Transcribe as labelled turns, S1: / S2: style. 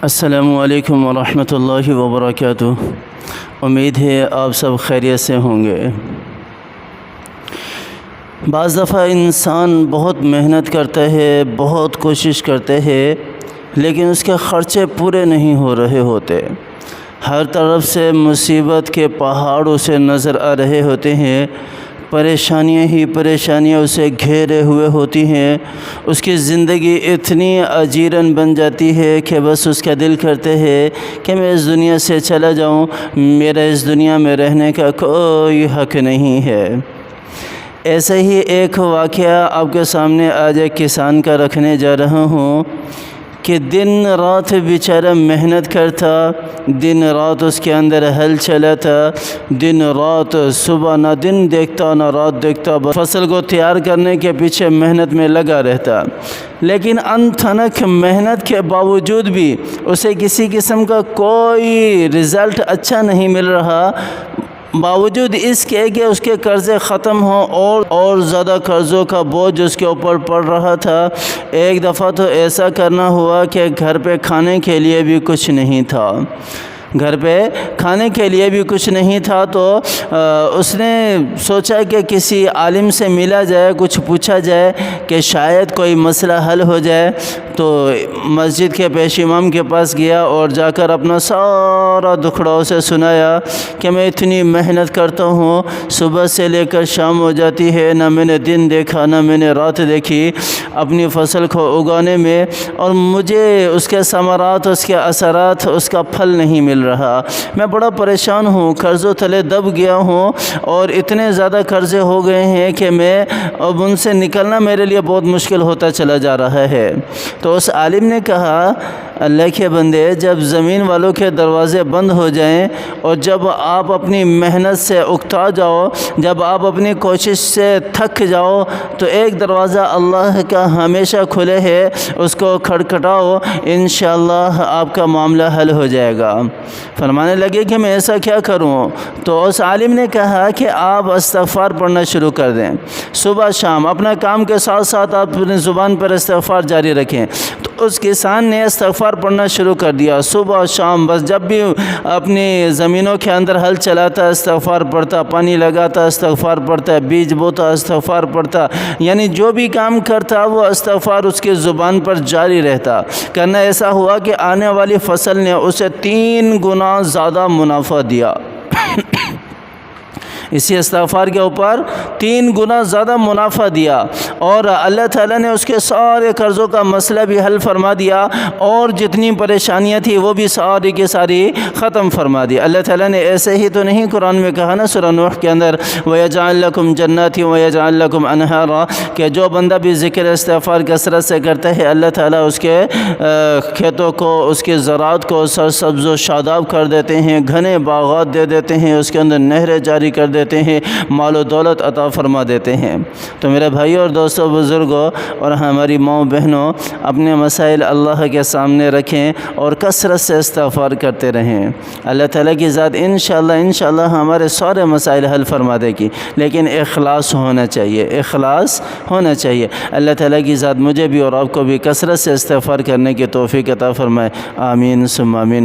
S1: السلام علیکم ورحمۃ اللہ وبرکاتہ۔ امید ہے آپ سب خیریت سے ہوں گے۔ بعض دفعہ انسان بہت محنت کرتا ہے، بہت کوشش کرتا ہے، لیکن اس کے خرچے پورے نہیں ہو رہے ہوتے۔ ہر طرف سے مصیبت کے پہاڑ اسے نظر آ رہے ہوتے ہیں، پریشانیاں ہی پریشانیاں اسے گھیرے ہوئے ہوتی ہیں۔ اس کی زندگی اتنی اجیرن بن جاتی ہے کہ بس اس کا دل کرتے ہے کہ میں اس دنیا سے چلا جاؤں، میرا اس دنیا میں رہنے کا کوئی حق نہیں ہے۔ ایسا ہی ایک واقعہ آپ کے سامنے آج ایک کسان کا رکھنے جا رہا ہوں کہ دن رات بیچارہ محنت کرتا، دن رات اس کے اندر ہل چلا تھا، دن رات صبح نہ دن دیکھتا نہ رات دیکھتا، فصل کو تیار کرنے کے پیچھے محنت میں لگا رہتا، لیکن انتھنک محنت کے باوجود بھی اسے کسی قسم کا کوئی رزلٹ اچھا نہیں مل رہا، باوجود اس کے کہ اس کے قرضے ختم ہوں اور زیادہ قرضوں کا بوجھ اس کے اوپر پڑ رہا تھا۔ ایک دفعہ تو ایسا کرنا ہوا کہ گھر پہ کھانے کے لیے بھی کچھ نہیں تھا، گھر پہ کھانے کے لیے بھی کچھ نہیں تھا، تو اس نے سوچا کہ کسی عالم سے ملا جائے، کچھ پوچھا جائے کہ شاید کوئی مسئلہ حل ہو جائے۔ تو مسجد کے پیش امام کے پاس گیا اور جا کر اپنا سارا دکھڑا اسے سنایا کہ میں اتنی محنت کرتا ہوں، صبح سے لے کر شام ہو جاتی ہے، نہ میں نے دن دیکھا نہ میں نے رات دیکھی اپنی فصل کو اگانے میں، اور مجھے اس کے ثمرات، اس کے اثرات، اس کا پھل نہیں مل رہا۔ میں بڑا پریشان ہوں، قرضوں تلے دب گیا ہوں، اور اتنے زیادہ قرضے ہو گئے ہیں کہ میں اب ان سے نکلنا میرے لیے بہت مشکل ہوتا چلا جا رہا ہے۔ تو اس عالم نے کہا، اللہ کے بندے، جب زمین والوں کے دروازے بند ہو جائیں اور جب آپ اپنی محنت سے اکتا جاؤ، جب آپ اپنی کوشش سے تھک جاؤ، تو ایک دروازہ اللہ کا ہمیشہ کھلے ہے، اس کو کھٹکھٹاؤ، انشاءاللہ آپ کا معاملہ حل ہو جائے گا۔ فرمانے لگے کہ میں ایسا کیا کروں؟ تو اس عالم نے کہا کہ آپ استغفار پڑھنا شروع کر دیں، صبح شام اپنا کام کے ساتھ ساتھ آپ اپنی زبان پر استغفار جاری رکھیں۔ تو اس کسان نے استغفار پڑھنا شروع کر دیا، صبح شام، بس جب بھی اپنی زمینوں کے اندر ہل چلاتا استغفار پڑھتا، پانی لگاتا استغفار پڑھتا، بیج بوتا استغفار پڑھتا، یعنی جو بھی کام کرتا وہ استغفار اس کی زبان پر جاری رہتا۔ کرنا ایسا ہوا کہ آنے والی فصل نے اسے 3 گنا زیادہ منافع دیا۔ اسی استغفار کے اوپر 3 گنا زیادہ منافع دیا، اور اللہ تعالیٰ نے اس کے سارے قرضوں کا مسئلہ بھی حل فرما دیا، اور جتنی پریشانیاں تھیں وہ بھی ساری کی ساری ختم فرما دی۔ اللہ تعالیٰ نے ایسے ہی تو نہیں قرآن میں کہا نا، سورہ نوح کے اندر وَيَجْعَلْ لَكُمْ جَنَّاتٍ وَيَجْعَلْ لَكُمْ أَنْهَارًا، کہ جو بندہ بھی ذکر استغفار کثرت سے کرتا ہے، اللہ تعالیٰ اس کے کھیتوں کو، اس کے زراعت کو سرسبز و شاداب کر دیتے ہیں، گھنے باغات دے دیتے ہیں، اس کے اندر نہریں جاری کر دیتے ہیں، مال و دولت عطا فرما دیتے ہیں۔ تو میرے بھائیوں اور دوستوں، بزرگوں اور ہماری ماؤں بہنوں، اپنے مسائل اللہ کے سامنے رکھیں اور کثرت سے استغفار کرتے رہیں۔ اللہ تعالیٰ کی ذات انشاءاللہ ہمارے سارے مسائل حل فرما دے گی، لیکن اخلاص ہونا چاہیے، اخلاص ہونا چاہیے۔ اللہ تعالیٰ کی ذات مجھے بھی اور آپ کو بھی کثرت سے استغفار کرنے کی توفیق عطا فرمائے، آمین ثم آمین۔